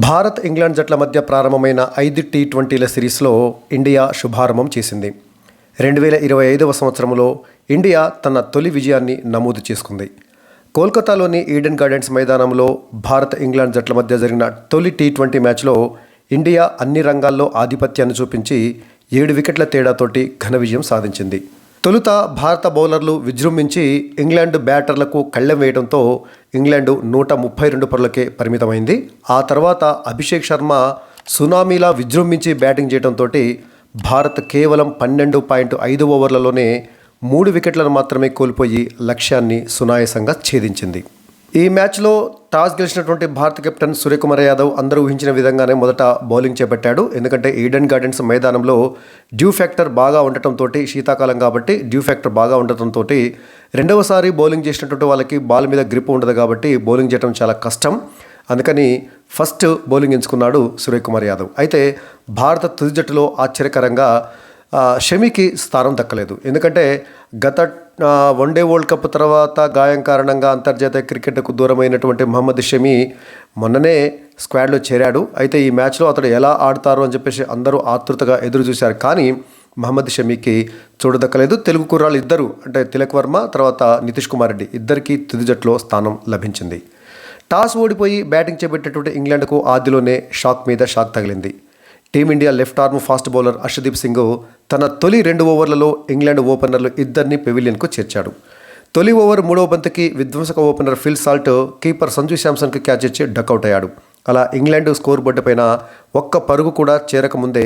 Bharat England జట్ల మధ్య ప్రారంభమైన 5 టీ20ల సిరీస్లో ఇండియా శుభారంభం చేసింది. 2025వ సంవత్సరంలో ఇండియా తన తొలి విజయాన్ని నమోదు చేసుకుంది. కోల్కతాలోని ఈడెన్ గార్డెన్స్ మైదానంలో భారత్ ఇంగ్లాండ్ జట్ల మధ్య జరిగిన తొలి టీ20 మ్యాచ్లో ఇండియా అన్ని రంగాల్లో ఆధిపత్యాన్ని చూపించి 7 వికెట్ల తేడాతోటి ఘన విజయం సాధించింది. తొలుత భారత బౌలర్లు విజృంభించి ఇంగ్లాండ్ బ్యాటర్లకు కళ్ళెం వేయడంతో ఇంగ్లాండ్ 132 పరుగులకే పరిమితమైంది. ఆ తర్వాత అభిషేక్ శర్మ సునామీలా విజృంభించి బ్యాటింగ్ చేయడంతో భారత్ కేవలం 12.5 ఓవర్లలోనే 3 వికెట్లను మాత్రమే కోల్పోయి లక్ష్యాన్ని సునాయాసంగా ఛేదించింది. ఈ మ్యాచ్లో టాస్ గెలిచినటువంటి భారత కెప్టెన్ సూర్యకుమార్ యాదవ్ అందరూ ఊహించిన విధంగానే మొదట బౌలింగ్ చేపట్టాడు. ఎందుకంటే ఈడెన్ గార్డెన్స్ మైదానంలో డ్యూ ఫ్యాక్టర్ బాగా ఉండటంతో, శీతాకాలం కాబట్టి డ్యూ ఫ్యాక్టర్ బాగా ఉండటంతో రెండవసారి బౌలింగ్ చేసినటువంటి వాళ్ళకి బాల్ మీద గ్రిప్ ఉండదు కాబట్టి బౌలింగ్ చేయడం చాలా కష్టం. అందుకని ఫస్ట్ బౌలింగ్ ఎంచుకున్నాడు సూర్యకుమార్ యాదవ్. అయితే భారత తుది జట్టులో ఆశ్చర్యకరంగా షమీకి స్థానం దక్కలేదు. ఎందుకంటే గత వన్డే వరల్డ్ కప్ తర్వాత గాయం కారణంగా అంతర్జాతీయ క్రికెట్కు దూరమైనటువంటి మహమ్మద్ షమీ మొన్ననే స్క్వాడ్లో చేరాడు. అయితే ఈ మ్యాచ్లో అతడు ఎలా ఆడతారు అని చెప్పేసి అందరూ ఆతృతగా ఎదురు చూశారు. కానీ మహమ్మద్ షమీకి చూడదక్కలేదు. తెలుగు కుర్రాళ్ళు ఇద్దరు, అంటే తిలక్ వర్మ తర్వాత నితీష్ కుమార్ రెడ్డి, ఇద్దరికీ తుది జట్టులో స్థానం లభించింది. టాస్ ఓడిపోయి బ్యాటింగ్ చేపట్టేటువంటి ఇంగ్లాండ్కు ఆదిలోనే షాక్ మీద షాక్ తగిలింది. Team India left arm fast bowler Harshdeep Singh తన తొలి 2 ఓవర్లలో ఇంగ్లాండ్ ఓపెనర్లు ఇద్దరిని పెవిలియన్కు చేర్చాడు. తొలి ఓవర్ 3వ బంతికి విధ్వంసక opener Phil Salt keeper Sanju శాంసన్కి క్యాచ్ ఇచ్చి డకౌట్ అయ్యాడు. అలా ఇంగ్లాండ్ స్కోర్ బోర్డు పైన ఒక్క పరుగు కూడా చేరకముందే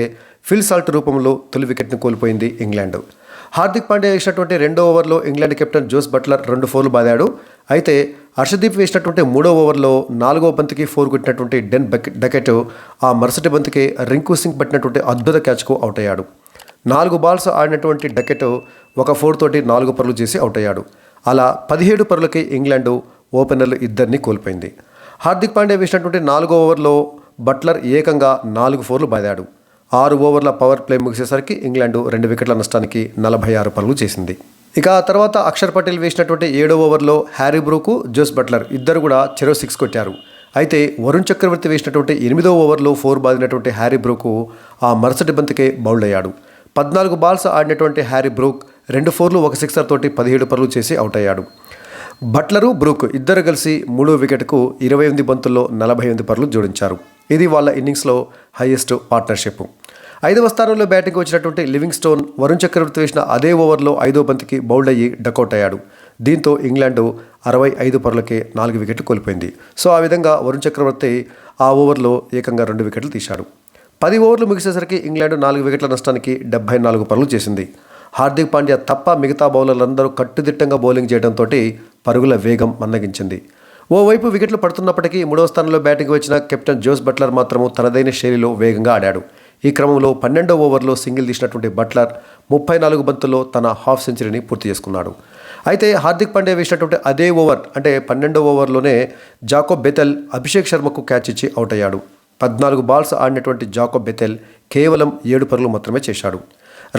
ఫిల్ సాల్ట్ రూపంలో తొలి వికెట్ని కోల్పోయింది ఇంగ్లాండ్. హార్దిక్ పాండ్యా వేసినటువంటి 2వ ఓవర్లో ఇంగ్లాండ్ కెప్టెన్ జోస్ బట్లర్ 2 ఫోర్లు బాదాడు. అయితే హర్షదీప్ వేసినటువంటి 3వ ఓవర్లో 4వ బంతికి 4 కొట్టినటువంటి డెన్ డకెట్ ఆ మరుసటి బంతికి రింకు సింగ్ పట్టినటువంటి అద్భుత క్యాచ్కు అవుట్ అయ్యాడు. 4 బాల్స్ ఆడినటువంటి డకెట్ ఒక 4 తోటి 4 పరుగులు చేసి అవుట్ అయ్యాడు. అలా 17 పరుగులకి ఇంగ్లాండ్ ఓపెనర్లు ఇద్దరిని కోల్పోయింది. హార్దిక్ పాండ్యా వేసినటువంటి 4వ ఓవర్లో బట్లర్ ఏకంగా 4 ఫోర్లు బాదాడు. 6 ఓవర్ల పవర్ ప్లే ముగిసేసరికి ఇంగ్లాండ్ 2 వికెట్ల నష్టానికి 46 పరుగులు చేసింది. ఇక ఆ తర్వాత అక్షర్ పటేల్ వేసినటువంటి 7వ ఓవర్లో హ్యారీ బ్రూకు, జోస్ బట్లర్ ఇద్దరు కూడా చెరో 6 కొట్టారు. అయితే వరుణ్ చక్రవర్తి వేసినటువంటి 8వ ఓవర్లో 4 బాదినటువంటి హ్యారీ బ్రూకు ఆ మరుసటి బంతికే బౌల్డ్ అయ్యాడు. 14 బాల్స్ ఆడినటువంటి హ్యారీ బ్రూక్ 2 ఫోర్లు 1 సిక్సర్ తోటి 17 పరుగులు చేసి అవుట్ అయ్యాడు. బట్లరు, బ్రూక్ ఇద్దరు కలిసి 3వ వికెట్కు 28 బంతుల్లో 48 పరుగులు జోడించారు. ఇది వాళ్ళ ఇన్నింగ్స్లో హైయెస్ట్ పార్ట్నర్షిప్. 5వ స్థానంలో బ్యాటింగ్కి వచ్చినటువంటి లివింగ్ స్టోన్ వరుణ్ చక్రవర్తి వేసిన అదే ఓవర్లో 5వ బంతికి బౌల్డ్ అయ్యి డకౌట్ అయ్యాడు. దీంతో ఇంగ్లాండ్ 65 పరుగులకే 4 వికెట్లు కోల్పోయింది. సో ఆ విధంగా వరుణ్ చక్రవర్తి ఆ ఓవర్లో ఏకంగా 2 వికెట్లు తీశాడు. 10 ఓవర్లు ముగిసేసరికి ఇంగ్లాండ్ 4 వికెట్ల నష్టానికి 74 పరుగులు చేసింది. హార్దిక్ పాండ్యా తప్ప మిగతా బౌలర్లందరూ కట్టుదిట్టంగా బౌలింగ్ చేయడంతో పరుగుల వేగం మందగించింది. ఓవైపు వికెట్లు పడుతున్నప్పటికీ 3వ స్థానంలో బ్యాటింగ్ వచ్చిన కెప్టెన్ జోస్ బట్లర్ మాత్రము తనదైన శైలిలో వేగంగా ఆడాడు. ఈ క్రమంలో 12వ ఓవర్లో సింగిల్ తీసినటువంటి బట్లర్ 34 బంతుల్లో తన హాఫ్ సెంచరీని పూర్తి చేసుకున్నాడు. అయితే హార్దిక్ పాండ్యా వేసినటువంటి అదే ఓవర్, అంటే 12వ ఓవర్లోనే జాకోబ్ బెథెల్ అభిషేక్ శర్మకు క్యాచ్ ఇచ్చి అవుట్ అయ్యాడు. 14 బాల్స్ ఆడినటువంటి జాకోబ్ బెథెల్ కేవలం 7 పరుగులు మాత్రమే చేశాడు.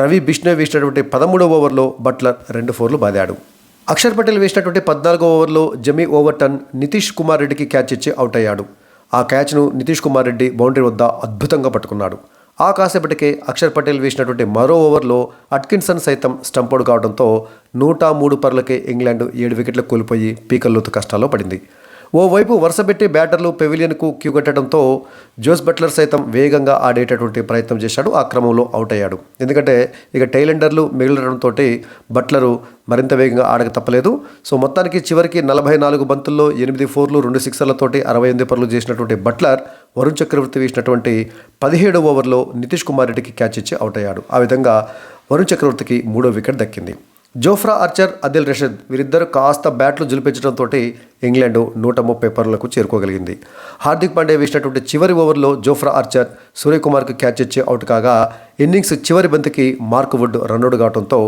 రవి బిష్ణోయ్ వేసినటువంటి 13వ ఓవర్లో బట్లర్ 2 ఫోర్లు బాదాడు. అక్షర్ పటేల్ వేసినటువంటి 14వ ఓవర్లో జమీ ఓవర్టన్ నితీష్ కుమార్ రెడ్డికి క్యాచ్ ఇచ్చి అవుట్ అయ్యాడు. ఆ క్యాచ్ను నితీష్ కుమార్ రెడ్డి బౌండరీ వద్ద అద్భుతంగా పట్టుకున్నాడు. ఆ కాసేపటికే అక్షర్ పటేల్ వేసినటువంటి మరో ఓవర్లో అట్కిన్సన్ సైతం స్టంపౌట్ కావడంతో 103 పరుగులకే ఇంగ్లాండ్ 7 వికెట్లు కోల్పోయి పీకల్లోతు కష్టాల్లో పడింది. ఓవైపు వరుసపెట్టి బ్యాటర్లు పెవిలియన్కు క్యూ కట్టడంతో జోస్ బట్లర్ సైతం వేగంగా ఆడేటటువంటి ప్రయత్నం చేశాడు. ఆ క్రమంలో అవుట్ అయ్యాడు. ఎందుకంటే ఇక టైలెండర్లు మిగలడంతో బట్లరు మరింత వేగంగా ఆడక తప్పలేదు. సో మొత్తానికి చివరికి 44 బంతుల్లో 8 ఫోర్లు 2 సిక్సర్లతోటి 68 పరుగులు చేసినటువంటి బట్లర్ వరుణ్ చక్రవర్తి వేసినటువంటి 17వ ఓవర్లో నితీష్ కుమార్ రెడ్డికి క్యాచ్ ఇచ్చి అవుట్ అయ్యాడు. ఆ విధంగా వరుణ్ చక్రవర్తికి 3వ వికెట్ దక్కింది. జోఫ్రా ఆర్చర్, అదిల్ రషీద్ వీరిద్దరు కాస్త బ్యాట్లు జులిపించడంతో ఇంగ్లాండ్ 130 పరుగులకు చేరుకోగలిగింది. హార్దిక్ పాండ్యా వేసినటువంటి చివరి ఓవర్లో జోఫ్రా ఆర్చర్ సూర్యకుమార్కు క్యాచ్ ఇచ్చి అవుట్ కాగా ఇన్నింగ్స్ చివరి బంతికి మార్క్ వుడ్ రన్అట్ కావడంతో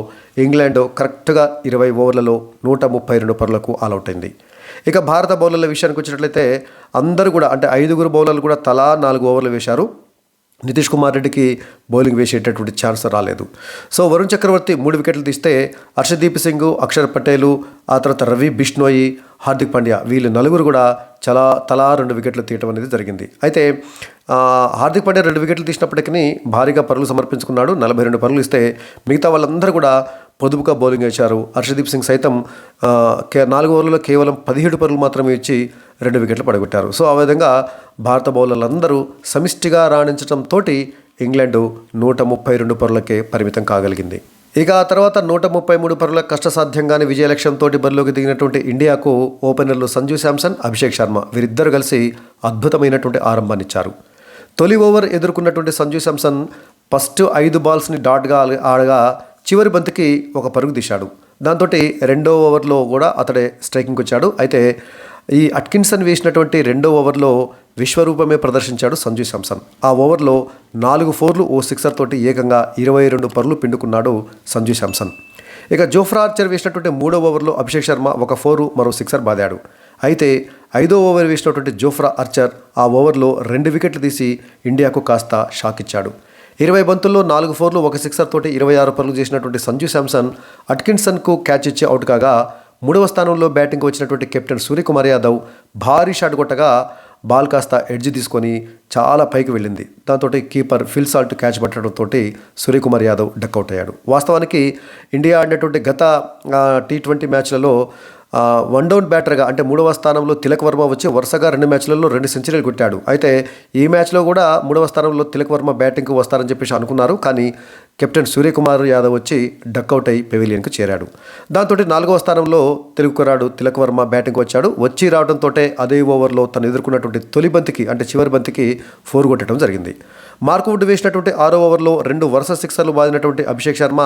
ఇంగ్లాండ్ కరెక్ట్గా 20 ఓవర్లలో 132 పరుగులకు ఆల్అవుట్ అయింది. ఇక భారత బౌలర్ల విషయానికి వచ్చినట్లయితే అందరూ కూడా, అంటే 5 బౌలర్లు కూడా తలా 4 ఓవర్లు వేశారు. నితీష్ కుమార్ రెడ్డికి బౌలింగ్ వేసేటటువంటి ఛాన్స్ రాలేదు. సో వరుణ్ చక్రవర్తి 3 వికెట్లు తీస్తే హర్షదీప్ సింగ్, అక్షర్ పటేలు, ఆ తర్వాత రవి బిష్ణోయి, హార్దిక్ పాండ్యా వీళ్ళు నలుగురు కూడా తలా 2 వికెట్లు తీయటం అనేది జరిగింది. అయితే హార్దిక్ పాండ్యా 2 వికెట్లు తీసినప్పటికీ భారీగా పరుగులు సమర్పించుకున్నాడు. 42 పరుగులు ఇస్తే మిగతా వాళ్ళందరూ కూడా పొదుపుగా బౌలింగ్ వేశారు. హర్షదీప్ సింగ్ సైతం 4 ఓవర్లలో కేవలం 17 పరుగులు మాత్రమే ఇచ్చి 2 వికెట్లు పడగొట్టారు. సో ఆ విధంగా భారత బౌలర్లందరూ సమిష్టిగా రాణించడంతో ఇంగ్లాండ్ 132 పరుగులకే పరిమితం కాగలిగింది. ఇక ఆ తర్వాత 133 పరుగుల కష్టసాధ్యంగానే విజయ లక్ష్యంతో బరిలోకి దిగినటువంటి ఇండియాకు ఓపెనర్లు సంజు శాంసన్, అభిషేక్ శర్మ వీరిద్దరు కలిసి అద్భుతమైనటువంటి ఆరంభాన్ని ఇచ్చారు. తొలి ఓవర్ ఎదుర్కొన్నటువంటి సంజు శాంసన్ ఫస్ట్ 5 బాల్స్ని డాట్గా ఆడగా చివరి బంతికి 1 పరుగు తీశాడు. దాంతో 2వ ఓవర్లో కూడా అతడే స్ట్రైకింగ్కి వచ్చాడు. అయితే ఈ అట్కిన్సన్ వేసినటువంటి 2వ ఓవర్లో విశ్వరూపమే ప్రదర్శించాడు సంజు శాంసన్. ఆ ఓవర్లో 4 ఫోర్లు ఓ సిక్సర్ తోటి ఏకంగా 22 పరుగులు పిండుకున్నాడు సంజు శాంసన్. ఇక జోఫ్రా ఆర్చర్ వేసినటువంటి 3వ ఓవర్లో అభిషేక్ శర్మ 1 ఫోరు మరో సిక్సర్ బాదాడు. అయితే 5వ ఓవర్ వేసినటువంటి జోఫ్రా ఆర్చర్ ఆ ఓవర్లో 2 వికెట్లు తీసి ఇండియాకు కాస్త షాక్ ఇచ్చాడు. 20 బంతుల్లో 4 ఫోర్లు 1 సిక్సర్ తోటి 26 పరుగులు చేసినటువంటి సంజు శాంసన్ అట్కిన్సన్కు క్యాచ్ ఇచ్చి అవుట్ కాగా 3వ స్థానంలో బ్యాటింగ్కి వచ్చినటువంటి కెప్టెన్ సూర్యకుమార్ యాదవ్ భారీ షాట్ కొట్టగా బాల్ కాస్త ఎడ్జ్ తీసుకొని చాలా పైకి వెళ్ళింది. దాంతో కీపర్ ఫిల్ సాల్ట్ క్యాచ్ పట్టడంతో సూర్యకుమార్ యాదవ్ డక్అవుట్ అయ్యాడు. వాస్తవానికి ఇండియా ఆడినటువంటి గత T20 మ్యాచ్లలో 1 డౌన్ బ్యాటర్గా అంటే 3వ స్థానంలో తిలక్ వర్మ వచ్చి వరుసగా 2 మ్యాచ్లలో 2 సెంచరీలు కొట్టాడు. అయితే ఈ మ్యాచ్లో కూడా 3వ స్థానంలో తిలక్ వర్మ బ్యాటింగ్కి వస్తారని చెప్పేసి అనుకున్నారు. కానీ కెప్టెన్ సూర్యకుమార్ యాదవ్ వచ్చి డక్అవుట్ అయి పెవిలియన్కు చేరాడు. దాంతో 4వ స్థానంలో తెలుగు కుర్రాడు తిలక్ వర్మ బ్యాటింగ్కి వచ్చాడు. వచ్చి రావడంతో అదే ఓవర్లో తను ఎదుర్కొన్నటువంటి తొలి బంతికి అంటే చివరి బంతికి 4 కొట్టడం జరిగింది. మార్క్ వుడ్ వేసినటువంటి 6వ ఓవర్లో 2 వరుస సిక్సర్లు బాదినటువంటి అభిషేక్ శర్మ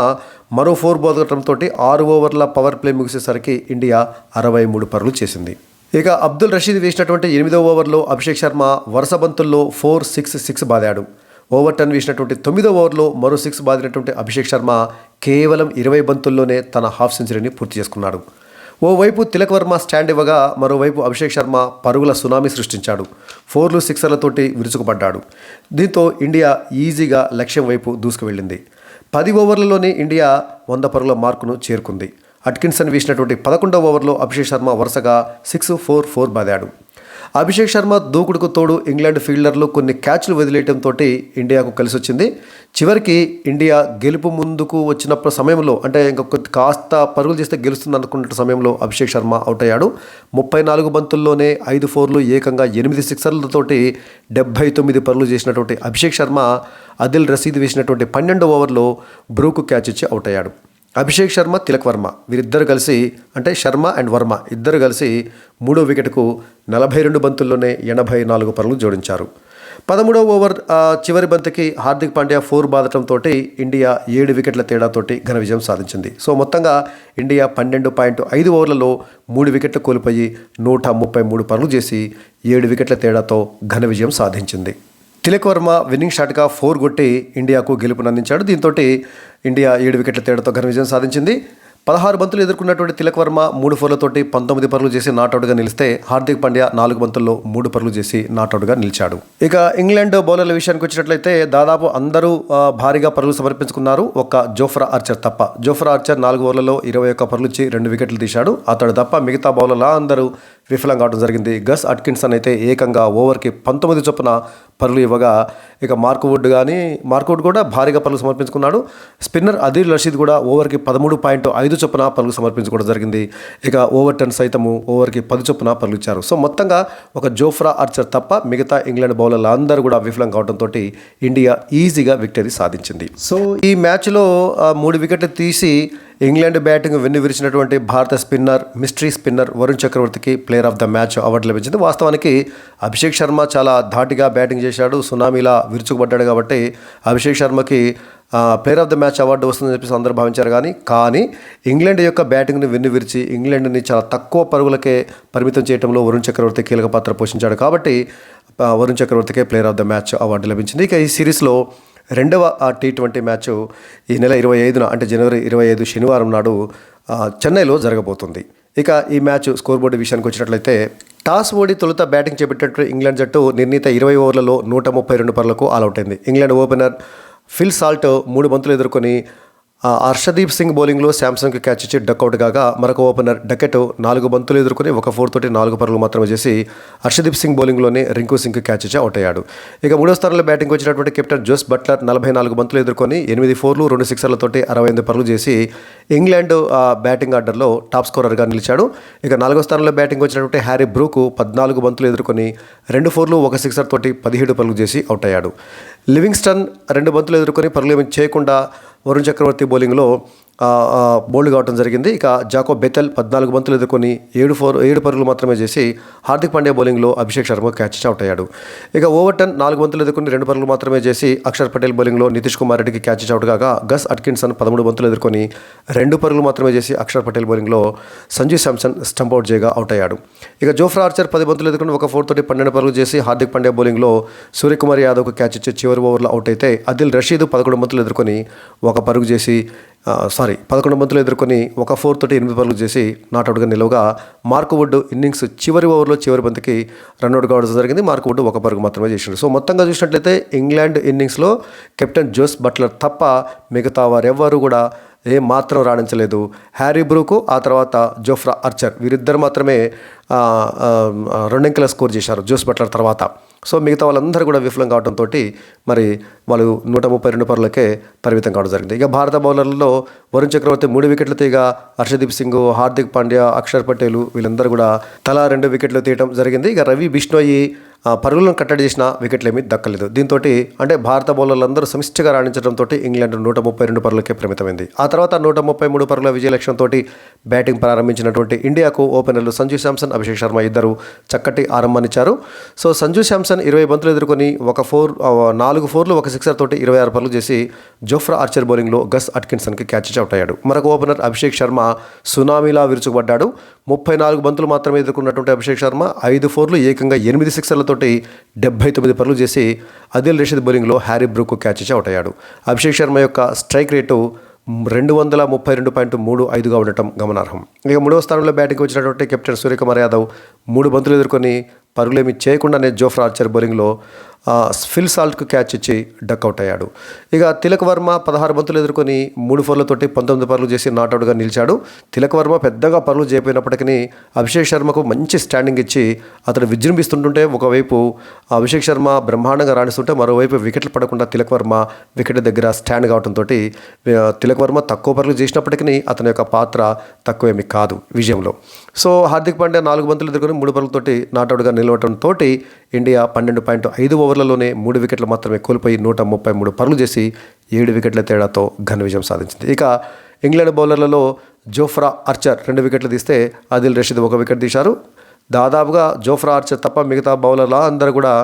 మరో 4 బాదటంతో 6 ఓవర్ల పవర్ ప్లే ముగిసేసరికి ఇండియా 63 పరుగులు చేసింది. ఇక అబ్దుల్ రషీద్ వేసినటువంటి 8వ ఓవర్లో అభిషేక్ శర్మ వరుస బంతుల్లో 4, 6, 6 బాదాడు. ఓవర్ 10 వేసినటువంటి 9వ ఓవర్లో మరో 6 బాదినటువంటి అభిషేక్ శర్మ కేవలం 20 బంతుల్లోనే తన హాఫ్ సెంచరీని పూర్తి చేసుకున్నాడు. ఓవైపు తిలక్ వర్మ స్టాండ్ ఇవ్వగా మరోవైపు అభిషేక్ శర్మ పరుగుల సునామీ సృష్టించాడు. 4లు 6లతోటి విరుచుకుపడ్డాడు. దీంతో ఇండియా ఈజీగా లక్ష్యం వైపు దూసుకువెళ్ళింది. 10 ఓవర్లలోనే ఇండియా 100 పరుగుల మార్కును చేరుకుంది. అట్కిన్సన్ వేసినటువంటి 11వ ఓవర్లో అభిషేక్ శర్మ వరుసగా 6, 4, 4 బాదాడు. అభిషేక్ శర్మ దూకుడుకు తోడు ఇంగ్లాండ్ ఫీల్డర్లు కొన్ని క్యాచ్లు వదిలేయడంతో ఇండియాకు కలిసి వచ్చింది. చివరికి ఇండియా గెలుపు ముందుకు వచ్చినప్పుడు సమయంలో అంటే ఇంకొక కాస్త పరుగులు చేస్తే గెలుస్తుంది అనుకున్న సమయంలో అభిషేక్ శర్మ అవుట్ అయ్యాడు. 34 బంతుల్లోనే 5 ఫోర్లు ఏకంగా 8 సిక్సర్లతోటి 79 పరుగులు చేసినటువంటి అభిషేక్ శర్మ అదిల్ రషీద్ వేసినటువంటి 12వ ఓవర్లో బ్రూకు క్యాచ్ ఇచ్చి అవుట్ అయ్యాడు. అభిషేక్ శర్మ, తిలక్ వర్మ వీరిద్దరు కలిసి అంటే శర్మ అండ్ వర్మ ఇద్దరు కలిసి 3వ వికెట్కు 42 బంతుల్లోనే 84 పరుగులు జోడించారు. 13వ ఓవర్ చివరి బంతికి హార్దిక్ పాండ్యా 4 బాదటంతో ఇండియా 7 వికెట్ల తేడాతోటి ఘన విజయం సాధించింది. సో మొత్తంగా ఇండియా 12.5 ఓవర్లలో 3 వికెట్లు కోల్పోయి 133 పరుగులు చేసి 7 వికెట్ల తేడాతో ఘన విజయం సాధించింది. తిలక్ వర్మ విన్నింగ్ షాట్గా 4 కొట్టి ఇండియాకు గెలుపునందించాడు. దీంతో ఇండియా 7 వికెట్ల తేడాతో ఘన విజయం సాధించింది. 16 బంతులు ఎదుర్కొన్నటువంటి తిలక్ వర్మ 3 ఫోర్లతోటి 19 పరుగులు చేసి నాట్అవుట్గా నిలిస్తే హార్దిక్ పాండ్యా 4 బంతుల్లో 3 పరుగులు చేసి నాట్అవుట్గా నిలిచాడు. ఇక ఇంగ్లాండ్ బౌలర్ల విషయానికి వచ్చినట్లయితే దాదాపు అందరూ భారీగా పరుగులు సమర్పించుకున్నారు. ఒక్క జోఫ్రా ఆర్చర్ తప్ప. జోఫ్రా ఆర్చర్ 4 ఓవర్లలో 21 పరుగులు ఇచ్చి 2 వికెట్లు తీశాడు. అతడు తప్ప మిగతా బౌలర్లు అందరూ విఫలం కావడం జరిగింది. గస్ అట్కిన్సన్ అయితే ఏకంగా ఓవర్కి 19 చొప్పున పరుగులు ఇవ్వగా ఇక మార్క్ వుడ్ కూడా భారీగా పరుగులు సమర్పించుకున్నాడు. స్పిన్నర్ అదిల్ రషీద్ కూడా ఓవర్కి 13.5 చొప్పున పరుగులు సమర్పించుకోవడం జరిగింది. ఇక ఓవర్ 10 సైతము ఓవర్కి 10 చొప్పున పరుగులు ఇచ్చారు. సో మొత్తంగా ఒక జోఫ్రా ఆర్చర్ తప్ప మిగతా ఇంగ్లాండ్ బౌలర్లు అందరూ కూడా విఫలం కావడంతో ఇండియా ఈజీగా విక్టరీ సాధించింది. సో ఈ మ్యాచ్లో 3 వికెట్లు తీసి ఇంగ్లాండ్ బ్యాటింగ్ వెన్ను విరిచినటువంటి భారత మిస్టరీ స్పిన్నర్ వరుణ్ చక్రవర్తికి player of the match award లభించింది. వాస్తవానికి అభిషేక్ శర్మ చాలా ధాటిగా బ్యాటింగ్ చేశాడు, సునామీలా విరుచుకుపడ్డాడు కాబట్టి అభిషేక్ శర్మకి player of the match award వస్తుందని చెప్పేసి అందరూ భావించారు. కానీ ఇంగ్లాండ్ యొక్క బ్యాటింగ్ని వెన్ను విరిచి ఇంగ్లాండ్ని చాలా తక్కువ పరుగులకే పరిమితం చేయడంలో వరుణ్ చక్రవర్తి కీలక పాత్ర పోషించాడు కాబట్టి వరుణ్ చక్రవర్తికే player of the match award లభించింది. ఇక ఈ సిరీస్లో 2వ T20 మ్యాచ్ ఈ నెల 25న అంటే జనవరి 25 శనివారం నాడు చెన్నైలో జరగబోతుంది. ఇక ఈ మ్యాచ్ స్కోర్ బోర్డు విషయానికి వచ్చినట్లయితే టాస్ ఓడి తొలుత బ్యాటింగ్ చేపట్టినటువంటి ఇంగ్లాండ్ జట్టు నిర్ణీత 20 ఓవర్లలో 132 పరుగులకు ఆలౌట్ అయింది. ఇంగ్లాండ్ ఓపెనర్ ఫిల్ సాల్ట్ 3 బంతులు ఎదుర్కొని హర్షదీప్ సింగ్ బౌలింగ్లో శాంసన్కి క్యాచ్ ఇచ్చి డక్అవుట్ కాగా, మరొక ఓపెనర్ డకెట్ 4 బంతులు ఎదుర్కొని 1 4 తోటి 4 పరుగులు మాత్రమే చేసి హర్షదీప్ సింగ్ బౌలింగ్లోనే రింకు సింగ్కి క్యాచ్ ఇచ్చి అవుట్ అయ్యాడు. ఇక మూడో స్థానంలో బ్యాటింగ్ వచ్చినటువంటి కెప్టెన్ జోస్ బట్లర్ 44 బంతులు ఎదుర్కొని 8 4లు 2 సిక్సర్లతోటి 68 పరుగులు చేసి ఇంగ్లాండ్ బ్యాటింగ్ ఆర్డర్లో టాప్ స్కోరర్గా నిలిచాడు. ఇక 4వ స్థానంలో బ్యాటింగ్ వచ్చినటువంటి హ్యారీ బ్రూక్ 14 బంతులు ఎదుర్కొని 2 4లు 1 సిక్సర్ తోటి 17 పరుగులు చేసి అవుట్ అయ్యాడు. లివింగ్స్టన్ 2 బంతులు ఎదుర్కొని పరుగులు ఏమీ చేయకుండా వరుణ్ చక్రవర్తి బౌలింగ్లో బౌల్డ్ కావడం జరిగింది. ఇక జాకోబ్ బెథెల్ 14 బంతులు ఎదుర్కొని 7 పరుగులు మాత్రమే చేసి హార్దిక్ పాండ్యా బౌలింగ్లో అభిషేక్ శర్మ క్యాచ్ అవుట్ అయ్యాడు. ఇక ఓవర్టన్ 4 బంతులు ఎదుర్కొని 2 పరుగులు మాత్రమే చేసి అక్షర్ పటేల్ బౌలింగ్లో నితీష్ కుమార్ రెడ్డికి క్యాచ్ అవుట్ కాగా, గస్ అట్కిన్సన్ 13 బంతులు ఎదుర్కొని 2 పరుగులు మాత్రమే చేసి అక్షర్ పటేల్ బౌలింగ్లో సంజు శాంసన్ స్టంప్ అవుట్ చేయగా అవుట్ అయ్యాడు. ఇక జోఫ్రా ఆర్చర్ 10 బంతులు ఎదుర్కొని 1 4 తోటి 12 పరుగులు చేసి హార్దిక్ పాండ్యా బౌలింగ్లో సూర్యకుమార్ యాదవ్కు క్యాచ్ ఇచ్చి చివరి ఓవర్లో అవుట్ అయితే, అదిల్ రషీద్ 11 బంతులు ఎదుర్కొని 1 పరుగు చేసి 11 బంతులు ఎదుర్కొని 1 4 తోటి 8 పరుగులు చేసి నాట్అవుట్గా నిలవగా, మార్క్ వుడ్ ఇన్నింగ్స్ చివరి ఓవర్లో చివరి బంతికి రన్అవుట్ కావడం జరిగింది. మార్క్ వుడ్ 1 పరుగు మాత్రమే చేసిండు. సో మొత్తంగా చూసినట్లయితే ఇంగ్లాండ్ ఇన్నింగ్స్లో కెప్టెన్ జోస్ బట్లర్ తప్ప మిగతా వారెవ్వరూ కూడా మాత్రం రాణించలేదు. హ్యారీ బ్రూకు, ఆ తర్వాత జోఫ్రా ఆర్చర్, వీరిద్దరు మాత్రమే 2 అంకెల స్కోర్ చేశారు జోస్ బట్లర్ తర్వాత. సో మిగతా వాళ్ళందరూ కూడా విఫలం కావడంతో మరి వాళ్ళు 132 పరుగులకే పరిమితం కావడం జరిగింది. ఇక భారత బౌలర్లలో వరుణ్ చక్రవర్తి 3 వికెట్లు తీయగా, హర్షదీప్ సింగ్, హార్దిక్ పాండ్యా, అక్షర్ పటేల్ వీళ్ళందరూ కూడా తలా 2 వికెట్లు తీయడం జరిగింది. ఇక రవి బిష్ణోయి పరుగులను కట్టడి చేసిన వికెట్లు ఏమీ దక్కలేదు. దీంతో అంటే భారత బౌలర్లందరూ సమిష్టిగా రాణించడంతో ఇంగ్లాండ్ 132 పరుగులకే పరిమితమైంది. ఆ తర్వాత 133 పరుగుల విజయ లక్ష్యంతో బ్యాటింగ్ ప్రారంభించినటువంటి ఇండియాకు ఓపెనర్లు సంజు శాంసన్, అభిషేక్ శర్మ ఇద్దరు చక్కటి ఆరంభాన్నిచ్చారు. సో సంజు శాంసన్ 20 బంతులు ఎదుర్కొని 4 4లు 1 సిక్సర్ తోటి 26 పరుగులు చేసి జోఫ్రా ఆర్చర్ బౌలింగ్లో గస్ అట్కిన్సన్కి క్యాచ్ అవుట్ అయ్యాడు. మరొక ఓపెనర్ అభిషేక్ శర్మ సునామీలా విరుచుకుపడ్డాడు. 34 బంతులు మాత్రమే ఎదుర్కొన్నటువంటి అభిషేక్ శర్మ 5 4లు ఏకంగా 8 సిక్సర్లతో 79 పరుగులు చేసి అదిల్ రషీద్ బౌలింగ్లో హ్యారీ బ్రూక్ క్యాచ్ ఇచ్చి అవుట్ అయ్యాడు. అభిషేక్ శర్మ యొక్క స్ట్రైక్ రేటు 232.35గా ఉండటం గమనార్హం. ఇక 3వ స్థానంలో బ్యాటింగ్ వచ్చినటువంటి కెప్టెన్ సూర్యకుమార్ యాదవ్ 3 బంతులు ఎదుర్కొని పరుగులేమి చేయకుండానే జోఫ్రా ఆర్చర్ బౌలింగ్లో ఫిల్ సాల్ట్కు క్యాచ్ ఇచ్చి డక్అవుట్ అయ్యాడు. ఇక తిలక్ వర్మ 16 బంతులు ఎదుర్కొని 3 4లతోటి 19 పరుగులు చేసి నాట్అవుట్గా నిలిచాడు. తిలక్ వర్మ పెద్దగా పరుగులు చేయకపోయినప్పటికీ అభిషేక్ శర్మకు మంచి స్టాండింగ్ ఇచ్చి అతడు విజృంభిస్తుంటుంటే, ఒకవైపు అభిషేక్ శర్మ బ్రహ్మాండంగా రాణిస్తుంటే మరోవైపు వికెట్లు పడకుండా తిలక్ వర్మ వికెట్ దగ్గర స్టాండ్ కావడంతో తిలక్ వర్మ తక్కువ పరుగులు చేసినప్పటికీ అతని యొక్క పాత్ర తక్కువేమీ కాదు విజయంలో. సో హార్దిక్ పాండ్యా 4 బంతులు ఎదుర్కొని 3 పరుగులతోటి నాట్అవుట్గా నిలవడంతో ఇండియా 12.5 ఓవర్లలోనే 3 వికెట్లు మాత్రమే కోల్పోయి 133 పరుగులు చేసి 7 వికెట్ల తేడాతో ఘన విజయం సాధించింది. ఇక ఇంగ్లాండ్ బౌలర్లలో జోఫ్రా ఆర్చర్ 2 వికెట్లు తీస్తే అదిల్ రషీద్ 1 వికెట్ తీశారు. దాదాపుగా జోఫ్రా ఆర్చర్ తప్ప మిగతా బౌలర్ల అందరూ కూడా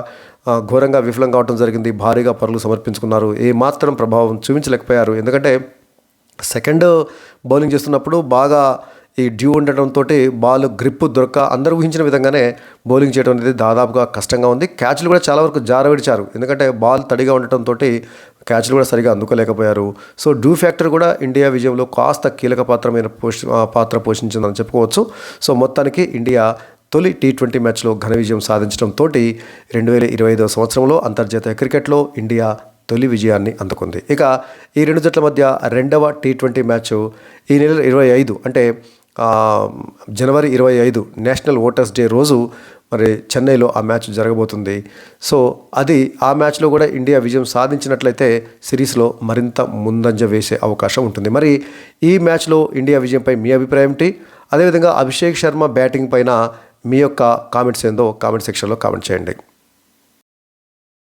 ఘోరంగా విఫలం కావడం జరిగింది. భారీగా పరుగులు సమర్పించుకున్నారు, ఏమాత్రం ప్రభావం చూపించలేకపోయారు. ఎందుకంటే సెకండ్ బౌలింగ్ చేస్తున్నప్పుడు బాగా ఈ డ్యూ ఉండటంతో బాల్ గ్రిప్ దొరక్క అందరూ ఊహించిన విధంగానే బౌలింగ్ చేయడం అనేది దాదాపుగా కష్టంగా ఉంది. క్యాచ్లు కూడా చాలా వరకు జారవిడిచారు, ఎందుకంటే బాల్ తడిగా ఉండటంతో క్యాచ్లు కూడా సరిగా అందుకోలేకపోయారు. సో డ్యూ ఫ్యాక్టర్ కూడా ఇండియా విజయంలో కాస్త కీలక పాత్ర పోషించిందని చెప్పుకోవచ్చు. సో మొత్తానికి ఇండియా తొలి T20 మ్యాచ్లో ఘన విజయం సాధించడంతో 2025 సంవత్సరంలో అంతర్జాతీయ క్రికెట్లో ఇండియా తొలి విజయాన్ని అందుకుంది. ఇక ఈ 2 జట్ల మధ్య రెండవ T20 మ్యాచ్ ఈ నెల 25 అంటే జనవరి 25 నేషనల్ ఓటర్స్ డే రోజు మరి చెన్నైలో ఆ మ్యాచ్ జరగబోతుంది. సో ఆ మ్యాచ్లో కూడా ఇండియా విజయం సాధించినట్లయితే సిరీస్లో మరింత ముందంజ వేసే అవకాశం ఉంటుంది. మరి ఈ మ్యాచ్లో ఇండియా విజయంపై మీ అభిప్రాయం ఏంటి? అదేవిధంగా అభిషేక్ శర్మ బ్యాటింగ్ పైన మీ యొక్క కామెంట్స్ ఏందో కామెంట్ సెక్షన్లో కామెంట్ చేయండి.